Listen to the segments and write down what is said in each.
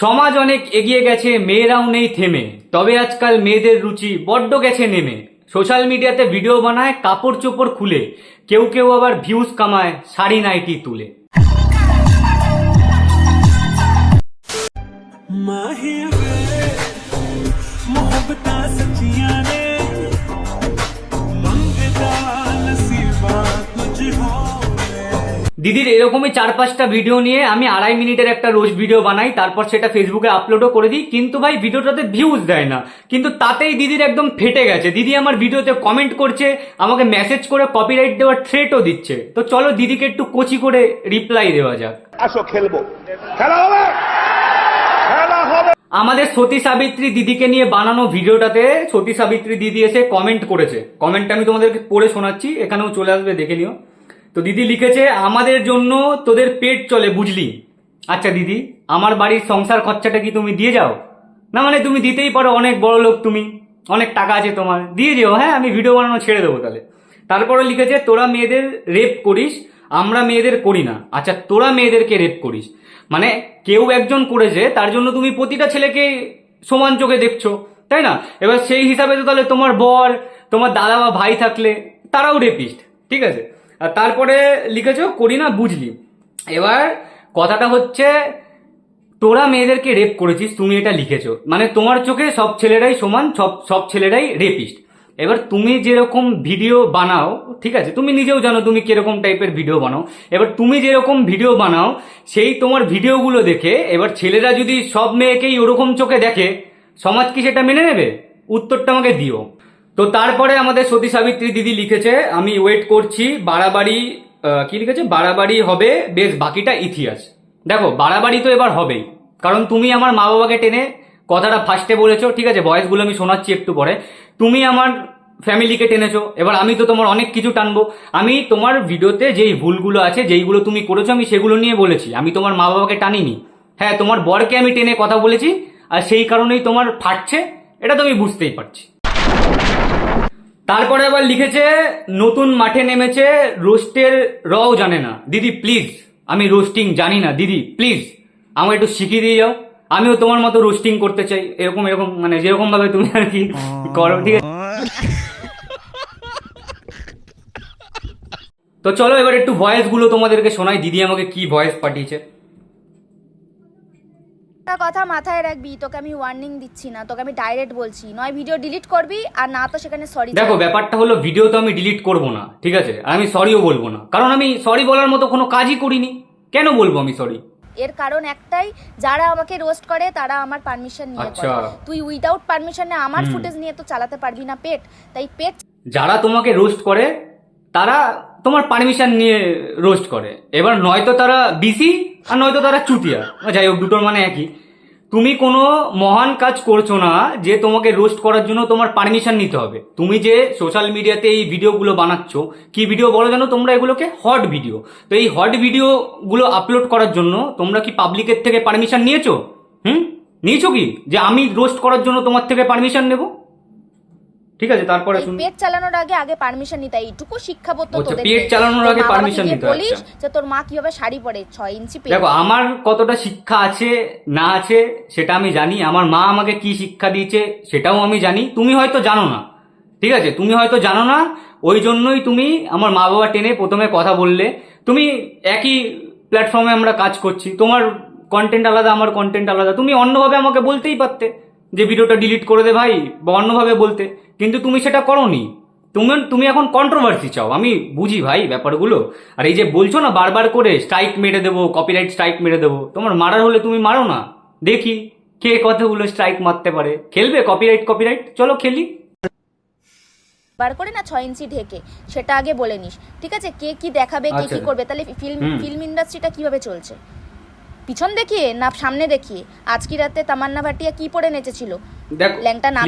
সমাজ অনেক এগিয়ে গেছে, মেয়েরাও নেই থেমে, তবে আজকাল মেয়েদের রুচি বড্ড গেছে নেমে। সোশ্যাল মিডিয়াতে ভিডিও বানায় কাপড় চোপড় খুলে, কেউ কেউ আবার ভিউজ কামায় শাড়ি নাইটি তুলে। দিদির এরকমই 4-5টা ভিডিও নিয়ে আমি 2.5 মিনিটের একটা রোজ ভিডিও বানাই, তারপর সেটা ফেসবুকে আপলোডও করে দিই, কিন্তু ভাই ভিডিওটাতে ভিউজ দেয় না। কিন্তু তাতেই দিদির একদম ফেটে গেছে। দিদি আমার ভিডিওতে কমেন্ট করছে, আমাকে মেসেজ করে কপিরাইট দেওয়ার থ্রেটও দিচ্ছে। তো চলো দিদিকে একটু কোচি করে রিপ্লাই দেওয়া যাক। আসো খেলবো, খেলা হবে, খেলা হবে। আমাদের সতী সাবিত্রী দিদিকে নিয়ে বানানো ভিডিওটাতে সতী সাবিত্রী দিদি এসে কমেন্ট করেছে। কমেন্টটা আমি তোমাদেরকে পড়ে শোনাচ্ছি, এখানেও চলে আসবে, দেখে নিও। তো দিদি লিখেছে, আমাদের জন্য তোদের পেট চলে বুঝলি। আচ্ছা দিদি, আমার বাড়ির সংসার খরচাটা কি তুমি দিয়ে যাও? না মানে তুমি দিতেই পারো, অনেক বড় লোক তুমি, অনেক টাকা আছে তোমার, দিয়ে যেও, হ্যাঁ আমি ভিডিও বানানো ছেড়ে দেবো তাহলে। তারপরে লিখেছে, তোরা মেয়েদের রেপ করিস, আমরা মেয়েদের করি না। আচ্ছা তোরা মেয়েদেরকে রেপ করিস মানে কেউ একজন করেছে, তার জন্য তুমি প্রতিটা ছেলেকে সমান চোখে দেখছো, তাই না? এবার সেই হিসাবে তো তাহলে তোমার বর, তোমার দাদা বা ভাই থাকলে তারাও রেপিস্ট, ঠিক আছে? আর তারপরে লিখেছো করি না বুঝলি। এবার কথাটা হচ্ছে, তোরা মেয়েদেরকে রেপ করেছিস, তুমি এটা লিখেছো, মানে তোমার চোখে সব ছেলেরাই সমান, সব ছেলেরাই রেপিস্ট। এবার তুমি যেরকম ভিডিও বানাও, ঠিক আছে, তুমি নিজেও জানো তুমি কিরকম টাইপের ভিডিও বানাও। এবার তুমি যেরকম ভিডিও বানাও, সেই তোমার ভিডিওগুলো দেখে এবার ছেলেরা যদি সব মেয়েকেই ওরকম চোখে দেখে, সমাজ কি সেটা মেনে নেবে? উত্তরটা আমাকে দিও। তো তারপরে আমাদের সতী সাবিত্রী দিদি লিখেছে, আমি ওয়েট করছি বাড়াবাড়ি, কি লিখেছে, বাড়াবাড়ি হবে বেশ বাকিটা ইতিহাস। দেখো বাড়াবাড়ি তো এবার হবেই, কারণ তুমি আমার মা বাবাকে টেনে কথাটা ফার্স্টে বলেছো, ঠিক আছে, ভয়েসগুলো আমি শোনাচ্ছি একটু পরে। তুমি আমার ফ্যামিলিকে টেনেছো, এবার আমি তো তোমার অনেক কিছু টানবো। আমি তোমার ভিডিওতে যেই ভুলগুলো আছে, যেইগুলো তুমি করেছো, আমি সেগুলো নিয়ে বলেছি, আমি তোমার মা বাবাকে টানিনি। হ্যাঁ তোমার বরকে আমি টেনে কথা বলেছি, আর সেই কারণেই তোমার ফাটছে, এটা তো আমি বুঝতেই পারছি। তারপরে আবার লিখেছে, নতুন মাঠে নেমেছে, রোস্টের রও জানে না। দিদি প্লিজ, আমি রোস্টিং জানি না, দিদি প্লিজ আমাকে একটু শিখিয়ে দিয়ে যাও, আমিও তোমার মতো রোস্টিং করতে চাই, এরকম এরকম মানে যেরকম ভাবে তুমি আর কি করো, ঠিক আছে? তো চলো এবার একটু ভয়েস গুলো তোমাদেরকে শোনাই, দিদি আমাকে কি ভয়েস পাঠিয়েছে। একটা কথা মাথায় রাখবি, তোকে আমি ওয়ার্নিং দিচ্ছি না, তোকে আমি ডাইরেক্ট বলছি, নয় ভিডিও ডিলিট করবি, আর না তো সেখানে সরি। দেখো ব্যাপারটা হলো, ভিডিও তো আমি ডিলিট করব না, ঠিক আছে, আর আমি সরিও বলবো না, কারণ আমি সরি বলার মতো কোনো কাজই করিনি, কেন বলবো আমি সরি? এর কারণ একটাই, যারা আমাকে রোস্ট করে তারা আমার পারমিশন নিয়ে করে। তুই উইদাউট পারমিশনে আমার ফুটেজ নিয়ে তো চালাতে পারবি না পেট, তাই পেট। যারা তোমাকে রোস্ট করে তারা তোমার পারমিশন নিয়ে রোস্ট করে, এবার নয়তো তারা বিসি আর নয়তো তারা চুতিয়া, যাই হোক দুটোর মানে একই। তুমি কোনো মহান কাজ করছো না যে তোমাকে রোস্ট করার জন্য তোমার পারমিশন নিতে হবে। তুমি যে সোশ্যাল মিডিয়াতে এই ভিডিওগুলো বানাচ্ছ, কি ভিডিও বলো জানো তোমরা এগুলোকে? Hot video. তো এই হট ভিডিওগুলো আপলোড করার জন্য তোমরা কি পাবলিকের থেকে পারমিশন নিয়েছো? নিয়েছো কি যে আমি রোস্ট করার জন্য তোমার থেকে পারমিশন নেব? ঠিক আছে, তারপরে পেট চালানোর আগে আগে পারমিশন নিতে, এইটুকু শিক্ষাবোধ তো তোদের। পেট চালানোর আগে পারমিশন নিতে বলিস যে তোর মা কিভাবে শাড়ি পরে 6 ইঞ্চি পেট। দেখো আমার কতটা শিক্ষা আছে না আছে সেটা আমি জানি, আমার মা আমাকে কি শিক্ষা দিয়েছে সেটাও আমি জানি। তুমি হয়তো জানো না, ঠিক আছে, তুমি হয়তো জানো না, ওই জন্যই তুমি আমার মা বাবা টেনে প্রথমে কথা বললে। তুমি একই প্ল্যাটফর্মে আমরা কাজ করছি, তোমার কন্টেন্ট আলাদা, আমার কন্টেন্ট আলাদা, তুমি অন্যভাবে আমাকে বলতেই পারতে যে ভিডিওটা ডিলিট করে দে ভাই, বা অন্যভাবে বলতে, কিন্তু তুমি সেটা করোনি। তুমি এখন কন্ট্রোভার্সি চাও, আমি বুঝি ভাই ব্যাপারগুলো। আর এই যে বলছো না বারবার করে স্ট্রাইক মেরে দেবো, কপিরাইট স্ট্রাইক মেরে দেবো, তোমার মারার হলে তুমি মারো না, দেখি কে কতগুলো স্ট্রাইক মারতে পারে। খেলবে কপিরাইট? কপিরাইট চলো খেলি। বার করে না 6 ইঞ্চি ঢেকে, সেটা আগে বলে নিস, ঠিক আছে? কে কি দেখাবে, কে কি করবে, তাহলে ফিল্ম ইন্ডাস্ট্রিটা কিভাবে চলছে? পিছন দেখিয়ে না সামনে দেখিয়ে? আজকে রাতে তামান্না ভাটিয়া কি পরে নেচেছিল? দেখো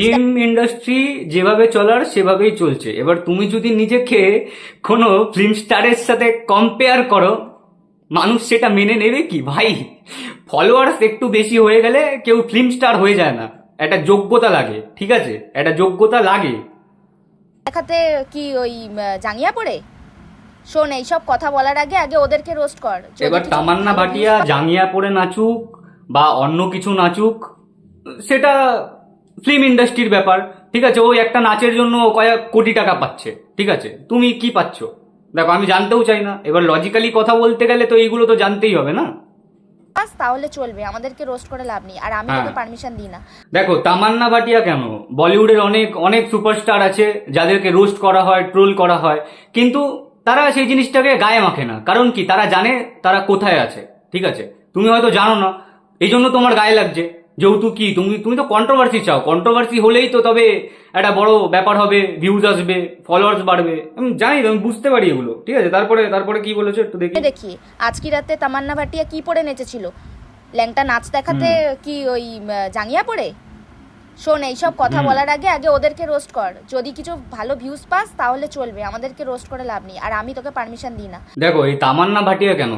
ফিল্ম ইন্ডাস্ট্রি যেভাবে চলার সেভাবেই চলছে। এবার তুমি যদি নিজেকে কোনো ফিল্ম স্টারের সাথে কম্পেয়ার করো, মানুষ সেটা মেনে নেবে কি ভাই? ফলোয়ার্স একটু বেশি হয়ে গেলে কেউ ফিল্ম স্টার হয়ে যায় না, একটা যোগ্যতা লাগে, ঠিক আছে, একটা যোগ্যতা লাগে। দেখাতে কি ওই জাঙ্গিয়া পরে? শোন, এইসব কথা বলার আগে আগে ওদেরকে রোস্ট কর। এবার তামান্না ভাটিয়া জাঙ্গিয়া পরে নাচুক বা অন্য কিছু নাচুক, সেটা ফিল্ম ইন্ডাস্ট্রির ব্যাপার, ঠিক আছে। ওই একটা নাচের জন্য ও কয়েক কোটি টাকা পাচ্ছে, ঠিক আছে। তুমি কি পাচ্ছ দেখো, আমি জানতেও চাই না। এবার লজিক্যালি কথা বলতে গেলে তো এইগুলো তো জানতেই হবে না। বাস তাহলে চলবে, আমাদেরকে রোস্ট করে লাভ নেই, আর আমি হ্যাঁ। তোকে পারমিশন দিই না। দেখো তামান্না ভাটিয়া কেন, বলিউডের অনেক অনেক সুপারস্টার আছে যাদেরকে রোস্ট করা হয়, ট্রোল করা হয়, কিন্তু তারা সেই জিনিসটাকে গায়ে মাখে না। কারণ কি, তারা জানে তারা কোথায় আছে, ঠিক আছে। তুমি হয়তো জানো না, এই জন্য তোমার গায়ে লাগছে। যেহেতু কি তুমি তুমি তো কন্ট্রোভার্সি চাও, কন্ট্রোভার্সি হলেই তো তবে একটা বড় ব্যাপার হবে, ভিউজ আসবে, ফলোয়ার্স বাড়বে। আমি জানি তো, আমি বুঝতে পারি এগুলো, ঠিক আছে। তারপরে তারপরে কি বলেছো একটু দেখি। দেখি আজকে রাতে তামান্না ভাটিয়া কি পরে নেচেছিল, ল্যাংটা নাচ দেখাতে কি ওই জাঙ্গিয়া পরে? শোন, এইসব কথা বলার আগে আগে ওদেরকে রোস্ট কর। যদি কিছু ভালো ভিউজ পাস তাহলে চলবে, আমাদেরকে রোস্ট করে লাভ নেই, আর আমি তোকে পারমিশন দিই না। দেখো এই তামান্না ভাটিয়া কেন,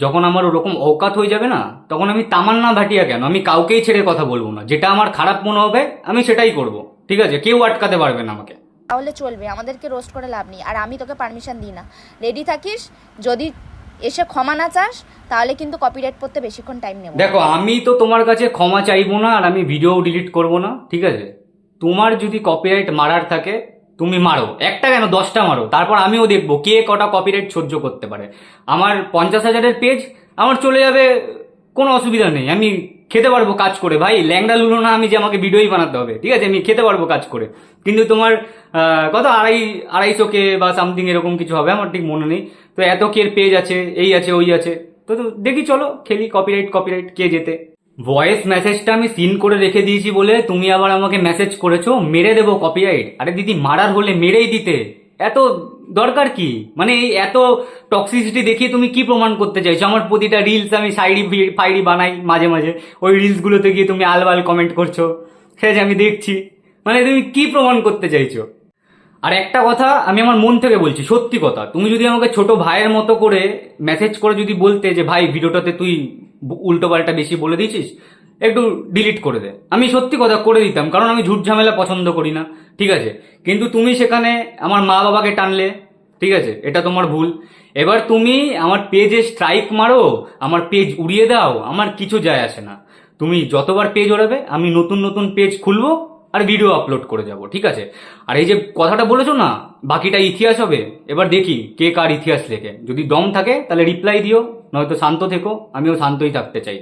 যখন আমার ওরকম অকাত হয়ে যাবে না, তখন আমি তামান্না ভাটিয়া কেন, আমি কাউকেই ছেড়ে কথা বলবো না। যেটা আমার খারাপ মনে হবে আমি সেটাই করব, ঠিক আছে। কেউ আটকাতে পারবে না আমাকে। তাহলে চলবে, আমাদেরকে রোস্ট করে লাভ নেই, আর আমি তোকে পারমিশন দিই না। রেডি থাকিস, যদি এসে ক্ষমা না চাস তাহলে কিন্তু কপিরাইট করতে বেশিক্ষণ টাইম নেব। দেখো আমি তো তোমার কাছে ক্ষমা চাইবো না, আর আমি ভিডিও ডিলিট করব না, ঠিক আছে। তোমার যদি কপিরাইট মারার থাকে তুমি মারো, একটা কেন 10টা মারো, তারপর আমিও দেখবো কে কটা কপিরাইট সহ্য করতে পারে। আমার 50,000-এর পেজ, আমার চলে যাবে, কোনো অসুবিধা নেই। আমি খেতে পারবো কাজ করে, ভাই ল্যাংড়া লুলো না আমি যে আমাকে ভিডিওই বানাতে হবে, ঠিক আছে। আমি খেতে পারবো কাজ করে। কিন্তু তোমার কত 250 কে বা সামথিং এরকম কিছু হবে, আমার ঠিক মনে নেই। তো এত কের পেজ আছে, এই আছে ওই আছে, তো তো দেখি চলো খেলি, কপিরাইট কপিরাইট কে যেতে। ভয়েস মেসেজটা আমি সিন করে রেখে দিয়েছি বলে তুমি আবার আমাকে মেসেজ করেছো মেরে দেবো কপিরাইট। আরে দিদি, মারার হলে মেরেই দিতে, এত দরকার কি? মানে এই এত টক্সিসিটি দেখিয়ে তুমি কি প্রমাণ করতে চাইছো? আমার প্রতিটা রিলস আমি সাইডি ফাইডি বানাই মাঝে মাঝে, ওই রিলসগুলোতে গিয়ে তুমি আলবাল কমেন্ট করছো, ঠিক আছে, আমি দেখছি। মানে তুমি কি প্রমাণ করতে চাইছো? আর একটা কথা আমি আমার মন থেকে বলছি, সত্যি কথা, তুমি যদি আমাকে ছোট ভাইয়ের মতো করে মেসেজ করে যদি বলতে যে ভাই ভিডিওটাতে তুই উল্টো পাল্টা বেশি বলে দিয়েছিস, একটু ডিলিট করে দে, আমি সত্যি কথা করে দিতাম, কারণ আমি ঝুট ঝামেলা পছন্দ করি না, ঠিক আছে। কিন্তু তুমি সেখানে আমার মা বাবাকে টানলে, ঠিক আছে, এটা তোমার ভুল। এবার তুমি আমার পেজে স্ট্রাইক মারো, আমার পেজ উড়িয়ে দাও, আমার কিছু যায় আসে না। তুমি যতবার পেজ ওড়াবে আমি নতুন নতুন পেজ খুলবো আর ভিডিও আপলোড করে যাব, ঠিক আছে। আর এই যে কথাটা বলেছো না, বাকিটা ইতিহাস হবে, এবার দেখি কে কার ইতিহাস লেখে। যদি দম থাকে তাহলে রিপ্লাই দিও, নয়তো শান্ত থেকো, আমিও শান্তই থাকতে চাই।